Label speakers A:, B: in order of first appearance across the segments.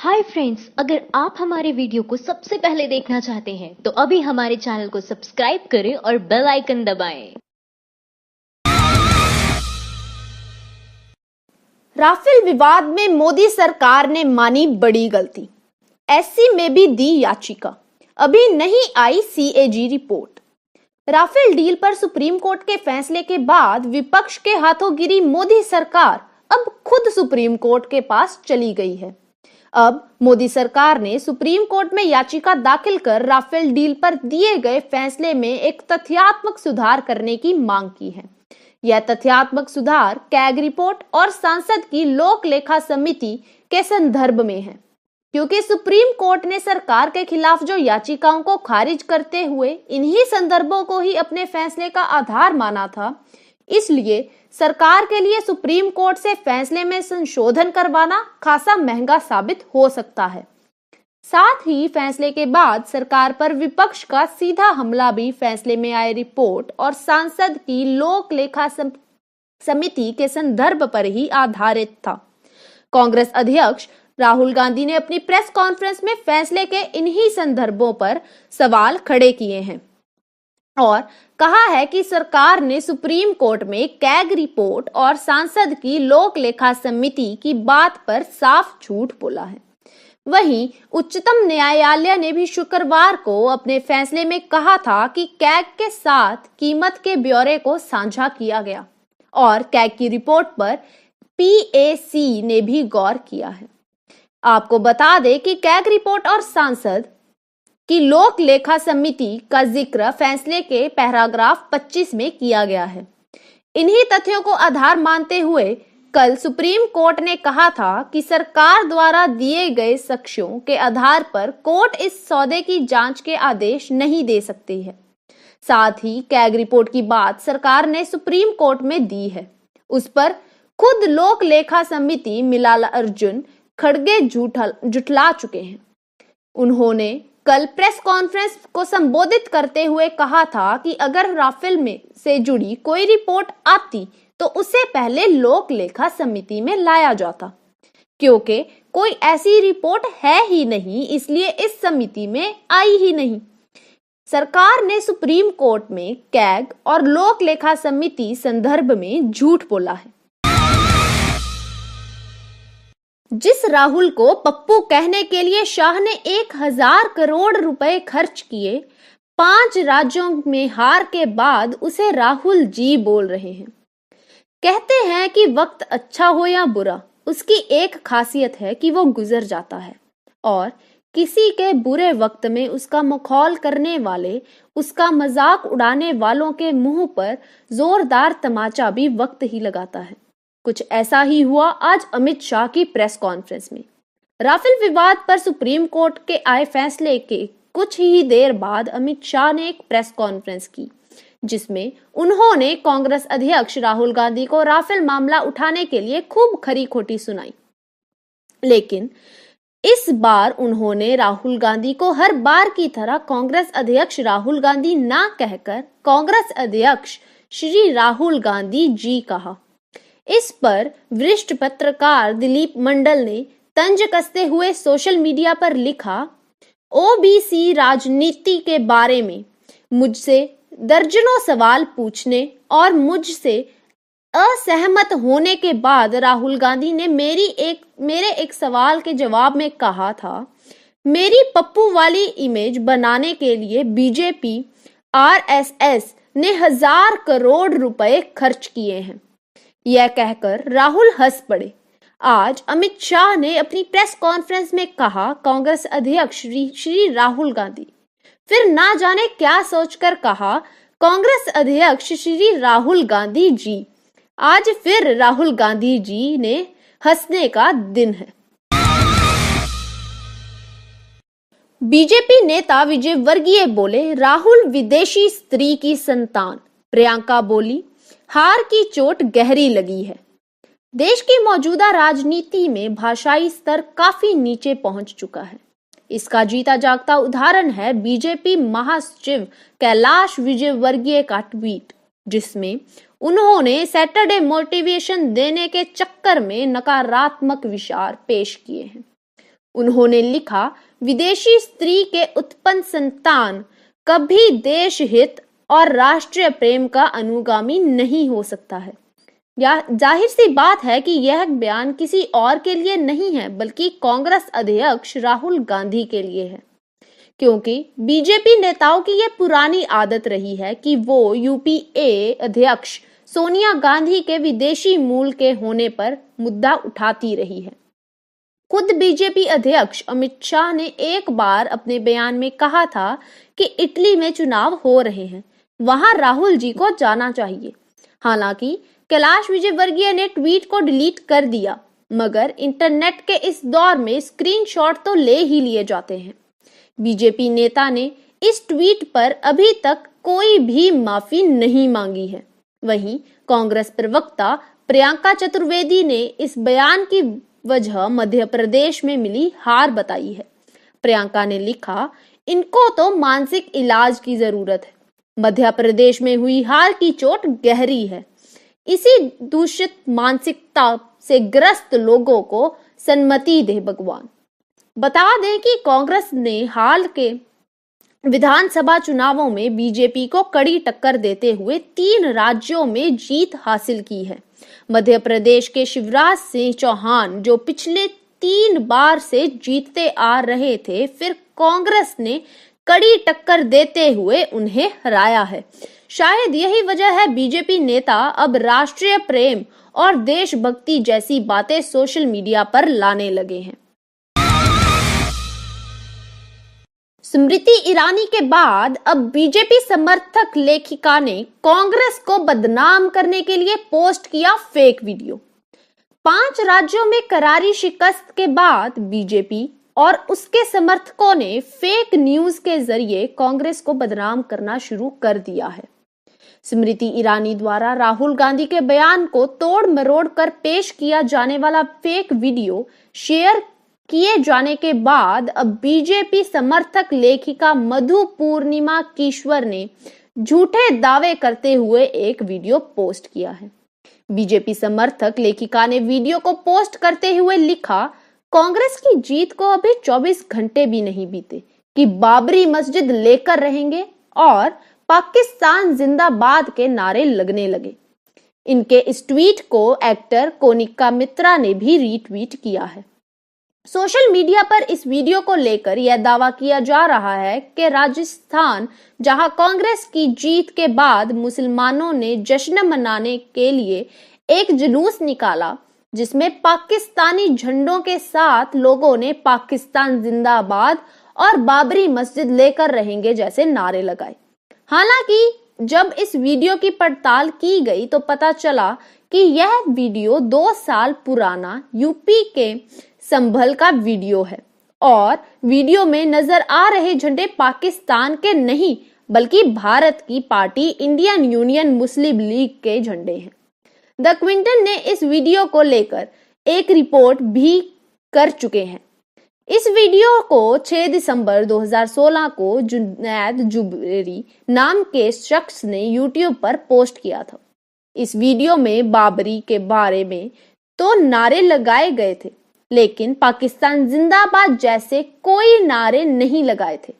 A: Hi friends, अगर आप हमारे वीडियो को सबसे पहले देखना चाहते हैं तो अभी हमारे चैनल को सब्सक्राइब करें और बेल आइकन दबाएं।
B: राफेल विवाद में मोदी सरकार ने मानी बड़ी गलती, एससी में भी दी याचिका, अभी नहीं आई सीएजी रिपोर्ट। राफेल डील पर सुप्रीम कोर्ट के फैसले के बाद विपक्ष के हाथों गिरी मोदी सरकार अब खुद सुप्रीम कोर्ट के पास चली गई है। अब मोदी सरकार ने सुप्रीम कोर्ट में याचिका दाखिल कर राफेल डील पर दिए गए फैसले में एक तथ्यात्मक सुधार करने की मांग की है। यह तथ्यात्मक सुधार कैग रिपोर्ट और सांसद की लोक लेखा समिति के संदर्भ में है, क्योंकि सुप्रीम कोर्ट ने सरकार के खिलाफ जो याचिकाओं को खारिज करते हुए इन्हीं संदर्भों को ही अपने फैसले का आधार माना था। इसलिए सरकार के लिए सुप्रीम कोर्ट से फैसले में संशोधन करवाना खासा महंगा साबित हो सकता है। साथ ही फैसले के बाद सरकार पर विपक्ष का सीधा हमला भी फैसले में आए रिपोर्ट और सांसद की लोक लेखा समिति के संदर्भ पर ही आधारित था। कांग्रेस अध्यक्ष राहुल गांधी ने अपनी प्रेस कॉन्फ्रेंस में फैसले के इन्हीं संदर्भों पर सवाल खड़े किए हैं और कहा है कि सरकार ने सुप्रीम कोर्ट में कैग रिपोर्ट और सांसद की लोक लेखा समिति की बात पर साफ झूठ बोला है। वहीं उच्चतम न्यायालय ने भी शुक्रवार को अपने फैसले में कहा था कि कैग के साथ कीमत के ब्यौरे को साझा किया गया और कैग की रिपोर्ट पर पीएसी ने भी गौर किया है। आपको बता दें कि कैग रिपोर्ट और सांसद की लोक लेखा समिति का जिक्र फैसले के पैराग्राफ 25 में किया गया है। इन्हीं तथ्यों को आधार मानते हुए कल सुप्रीम कोर्ट ने कहा था कि सरकार द्वारा दिए गए साक्ष्यों के आधार पर कोर्ट इस सौदे की जांच के आदेश नहीं दे सकती है। साथ ही कैग रिपोर्ट की बात सरकार ने सुप्रीम कोर्ट में दी है, उस पर खुद लोक लेखा समिति मल्लिकार्जुन खड़गे जुटला चुके हैं। उन्होंने कल प्रेस कॉन्फ्रेंस को संबोधित करते हुए कहा था कि अगर राफेल में से जुड़ी कोई रिपोर्ट आती तो उसे पहले लोक लेखा समिति में लाया जाता, क्योंकि कोई ऐसी रिपोर्ट है ही नहीं, इसलिए इस समिति में आई ही नहीं। सरकार ने सुप्रीम कोर्ट में कैग और लोक लेखा समिति संदर्भ में झूठ बोला है। जिस राहुल को पप्पू कहने के लिए शाह ने 1000 करोड़ रुपए खर्च किए, 5 राज्यों में हार के बाद उसे राहुल जी बोल रहे हैं। कहते हैं कि वक्त अच्छा हो या बुरा, उसकी एक खासियत है कि वो गुजर जाता है और किसी के बुरे वक्त में उसका मखौल करने वाले, उसका मजाक उड़ाने वालों के मुंह पर जोरदार तमाचा भी वक्त ही लगाता है। कुछ ऐसा ही हुआ आज अमित शाह की प्रेस कॉन्फ्रेंस में। राफेल विवाद पर सुप्रीम कोर्ट के आए फैसले के कुछ ही देर बाद अमित शाह ने एक प्रेस कॉन्फ्रेंस की, जिसमें उन्होंने कांग्रेस अध्यक्ष राहुल गांधी को राफेल मामला उठाने के लिए खूब खरी खोटी सुनाई। लेकिन इस बार उन्होंने राहुल गांधी को हर बार की तरह कांग्रेस अध्यक्ष राहुल गांधी ना कहकर कांग्रेस अध्यक्ष श्री राहुल गांधी जी कहा। इस पर वरिष्ठ पत्रकार दिलीप मंडल ने तंज कसते हुए सोशल मीडिया पर लिखा, ओबीसी राजनीति के बारे में मुझसे दर्जनों सवाल पूछने और मुझसे असहमत होने के बाद राहुल गांधी ने मेरे एक सवाल के जवाब में कहा था, मेरी पप्पू वाली इमेज बनाने के लिए बीजेपी आरएसएस ने 1000 करोड़ रुपए खर्च किए हैं। यह कहकर राहुल हंस पड़े। आज अमित शाह ने अपनी प्रेस कॉन्फ्रेंस में कहा, कांग्रेस अध्यक्ष श्री राहुल गांधी, फिर ना जाने क्या सोचकर कहा, कांग्रेस अध्यक्ष श्री राहुल गांधी जी। आज फिर राहुल गांधी जी ने हंसने का दिन है। बीजेपी नेता विजय वर्गीय बोले, राहुल विदेशी स्त्री की संतान। प्रियंका बोली, हार की चोट गहरी लगी है। देश की मौजूदा राजनीति में भाषाई स्तर काफी नीचे पहुंच चुका है। इसका जीता जागता उदाहरण है बीजेपी महासचिव कैलाश विजयवर्गीय का ट्वीट, जिसमें उन्होंने सैटरडे मोटिवेशन देने के चक्कर में नकारात्मक विचार पेश किए हैं। उन्होंने लिखा, विदेशी स्त्री के उत्पन्न संतान कभी देश हित और राष्ट्रीय प्रेम का अनुगामी नहीं हो सकता है। या जाहिर सी बात है कि यह बयान किसी और के लिए नहीं है, बल्कि कांग्रेस अध्यक्ष राहुल गांधी के लिए है, क्योंकि बीजेपी नेताओं की यह पुरानी आदत रही है कि वो यूपीए अध्यक्ष सोनिया गांधी के विदेशी मूल के होने पर मुद्दा उठाती रही है। खुद बीजेपी अध्यक्ष अमित शाह ने एक बार अपने बयान में कहा था कि इटली में चुनाव हो रहे हैं, वहां राहुल जी को जाना चाहिए। हालांकि कैलाश विजयवर्गीय ने ट्वीट को डिलीट कर दिया, मगर इंटरनेट के इस दौर में स्क्रीनशॉट तो ले ही लिए जाते हैं। बीजेपी नेता ने इस ट्वीट पर अभी तक कोई भी माफी नहीं मांगी है। वहीं कांग्रेस प्रवक्ता प्रियंका चतुर्वेदी ने इस बयान की वजह मध्य प्रदेश में मिली हार बताई है। प्रियंका ने लिखा, इनको तो मानसिक इलाज की जरूरत है। मध्य प्रदेश में हुई हार की चोट गहरी है। इसी दूषित मानसिकता से ग्रस्त लोगों को सन्मति दे भगवान। बता दें कि कांग्रेस ने हाल के विधानसभा चुनावों में बीजेपी को कड़ी टक्कर देते हुए 3 राज्यों में जीत हासिल की है। मध्य प्रदेश के शिवराज सिंह चौहान जो पिछले 3 बार से जीतते आ रहे थे, फिर कांग्रेस ने कड़ी टक्कर देते हुए उन्हें हराया है। शायद यही वजह है बीजेपी नेता अब राष्ट्रीय प्रेम और देशभक्ति जैसी बातें सोशल मीडिया पर लाने लगे हैं। स्मृति ईरानी के बाद अब बीजेपी समर्थक लेखिका ने कांग्रेस को बदनाम करने के लिए पोस्ट किया फेक वीडियो। 5 राज्यों में करारी शिकस्त के बाद बीजेपी और उसके समर्थकों ने फेक न्यूज के जरिए कांग्रेस को बदनाम करना शुरू कर दिया है। स्मृति ईरानी द्वारा राहुल गांधी के बयान को तोड़ मरोड़ कर पेश किया जाने वाला फेक वीडियो शेयर किए जाने के बाद अब बीजेपी समर्थक लेखिका मधु पूर्णिमा किश्वर ने झूठे दावे करते हुए एक वीडियो पोस्ट किया है। बीजेपी समर्थक लेखिका ने वीडियो को पोस्ट करते हुए लिखा, कांग्रेस की जीत को अभी 24 घंटे भी नहीं बीते कि बाबरी मस्जिद लेकर रहेंगे और पाकिस्तान जिंदाबाद के नारे लगने लगे। इनके इस ट्वीट को एक्टर कोनिका मित्रा ने भी रीट्वीट किया है। सोशल मीडिया पर इस वीडियो को लेकर यह दावा किया जा रहा है कि राजस्थान, जहां कांग्रेस की जीत के बाद मुसलमानों ने जश्न मनाने के लिए एक जुलूस निकाला, जिसमें पाकिस्तानी झंडों के साथ लोगों ने पाकिस्तान जिंदाबाद और बाबरी मस्जिद लेकर रहेंगे जैसे नारे लगाए। हालांकि जब इस वीडियो की पड़ताल की गई तो पता चला कि यह वीडियो 2 साल पुराना यूपी के संभल का वीडियो है और वीडियो में नजर आ रहे झंडे पाकिस्तान के नहीं बल्कि भारत की पार्टी इंडियन यूनियन मुस्लिम लीग के झंडे हैं। द क्विंटन ने इस वीडियो को लेकर एक रिपोर्ट भी कर चुके हैं। इस वीडियो को 6 दिसंबर 2016 को जुनैद जुबेरी नाम के शख्स ने यूट्यूब पर पोस्ट किया था। इस वीडियो में बाबरी के बारे में तो नारे लगाए गए थे, लेकिन पाकिस्तान जिंदाबाद जैसे कोई नारे नहीं लगाए थे।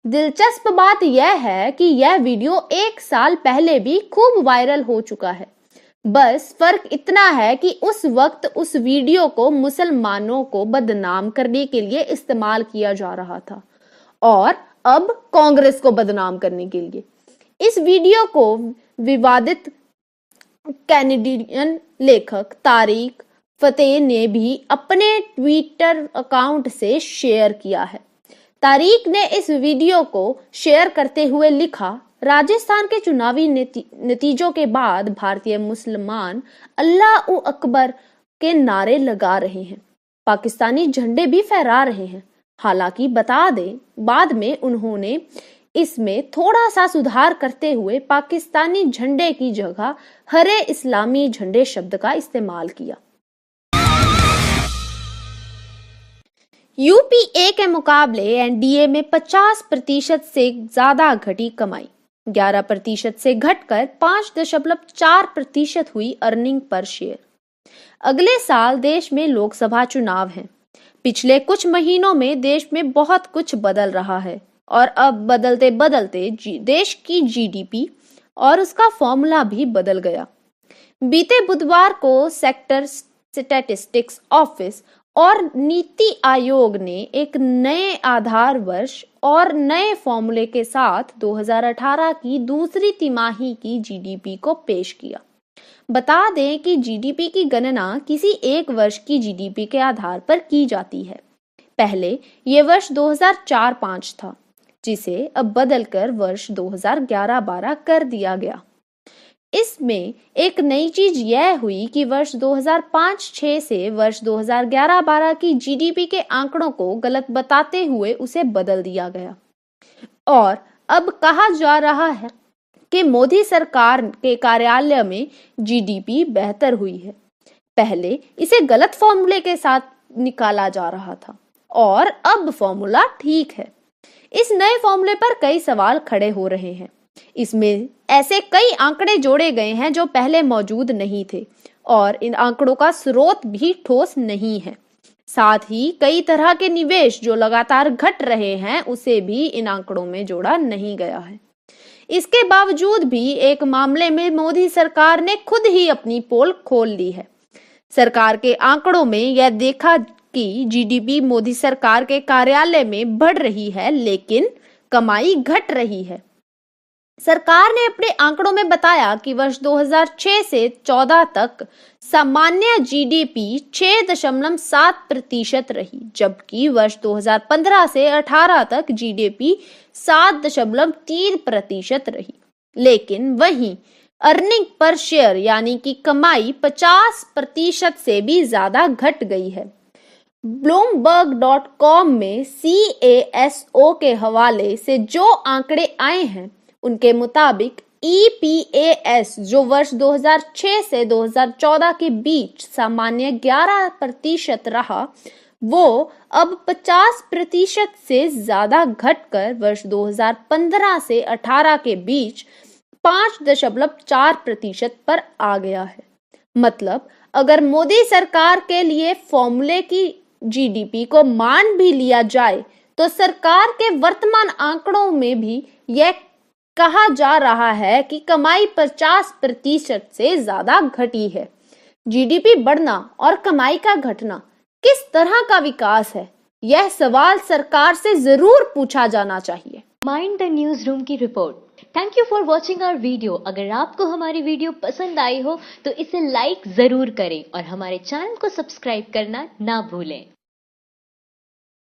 B: दिलचस्प बात यह है कि यह वीडियो 1 साल पहले भी खूब वायरल हो चुका है। बस फर्क इतना है कि उस वक्त उस वीडियो को मुसलमानों को बदनाम करने के लिए इस्तेमाल किया जा रहा था और अब कांग्रेस को बदनाम करने के लिए। इस वीडियो को विवादित कैनेडियन लेखक तारिक फतेह ने भी अपने ट्विटर अकाउंट से शेयर किया है। तारिक ने इस वीडियो को शेयर करते हुए लिखा, राजस्थान के चुनावी नतीजों के बाद भारतीय मुसलमान अल्लाह अकबर के नारे लगा रहे हैं, पाकिस्तानी झंडे भी फहरा रहे हैं। हालांकि बता दें, बाद में उन्होंने इसमें थोड़ा सा सुधार करते हुए पाकिस्तानी झंडे की जगह हरे इस्लामी झंडे शब्द का इस्तेमाल किया। यूपीए के मुकाबले एनडीए में 50% से ज्यादा घटी कमाई, 11% से घटकर 5.4% हुई अर्निंग पर शेयर। अगले साल देश में लोकसभा चुनाव हैं। पिछले कुछ महीनों में देश में बहुत कुछ बदल रहा है और अब बदलते बदलते देश की जीडीपी और उसका फॉर्मूला भी बदल गया। बीते बुधवार को सेक्टर स्टैटिस्टिक्स ऑफिस और नीति आयोग ने एक नए आधार वर्ष और नए फॉर्मूले के साथ 2018 की दूसरी तिमाही की जीडीपी को पेश किया। बता दें कि जीडीपी की गणना किसी एक वर्ष की जीडीपी के आधार पर की जाती है। पहले ये वर्ष 2004-05 था, जिसे अब बदलकर वर्ष 2011-12 कर दिया गया। इसमें एक नई चीज यह हुई कि वर्ष 2005-06 से वर्ष 2011-12 की जीडीपी के आंकड़ों को गलत बताते हुए उसे बदल दिया गया और अब कहा जा रहा है कि मोदी सरकार के कार्यालय में जीडीपी बेहतर हुई है। पहले इसे गलत फॉर्मूले के साथ निकाला जा रहा था और अब फॉर्मूला ठीक है। इस नए फॉर्मूले पर कई सवाल खड़े हो रहे हैं। इसमें ऐसे कई आंकड़े जोड़े गए हैं जो पहले मौजूद नहीं थे और इन आंकड़ों का स्रोत भी ठोस नहीं है। साथ ही कई तरह के निवेश जो लगातार घट रहे हैं उसे भी इन आंकड़ों में जोड़ा नहीं गया है। इसके बावजूद भी एक मामले में मोदी सरकार ने खुद ही अपनी पोल खोल ली है। सरकार के आंकड़ों में यह देखा कि जीडीपी मोदी सरकार के कार्यालय में बढ़ रही है, लेकिन कमाई घट रही है। सरकार ने अपने आंकड़ों में बताया कि वर्ष 2006 से 14 तक सामान्य जीडीपी 6.7% रही, जबकि वर्ष 2015 से 18 तक जीडीपी 7.3% रही। लेकिन वहीं अर्निंग पर शेयर यानी कि कमाई 50% से भी ज्यादा घट गई है। Bloomberg.com में CASO के हवाले से जो आंकड़े आए हैं उनके मुताबिक EPAS जो वर्ष 2006 से 2014 के बीच सामान्य 11% रहा, वो अब 50% से ज्यादा घटकर वर्ष 2015 से 18 के बीच 5.4% पर आ गया है। मतलब अगर मोदी सरकार के लिए फॉर्मूले की जीडीपी को मान भी लिया जाए तो सरकार के वर्तमान आंकड़ों में भी यह कहा जा रहा है कि कमाई 50% से ज्यादा घटी है। जीडीपी बढ़ना और कमाई का घटना किस तरह का विकास है, यह सवाल सरकार से जरूर पूछा जाना चाहिए।
A: माइंड द न्यूज रूम की रिपोर्ट। Thank you for watching our video. अगर आपको हमारी वीडियो पसंद आई हो तो इसे लाइक जरूर करें और हमारे चैनल को सब्सक्राइब करना ना भूलें।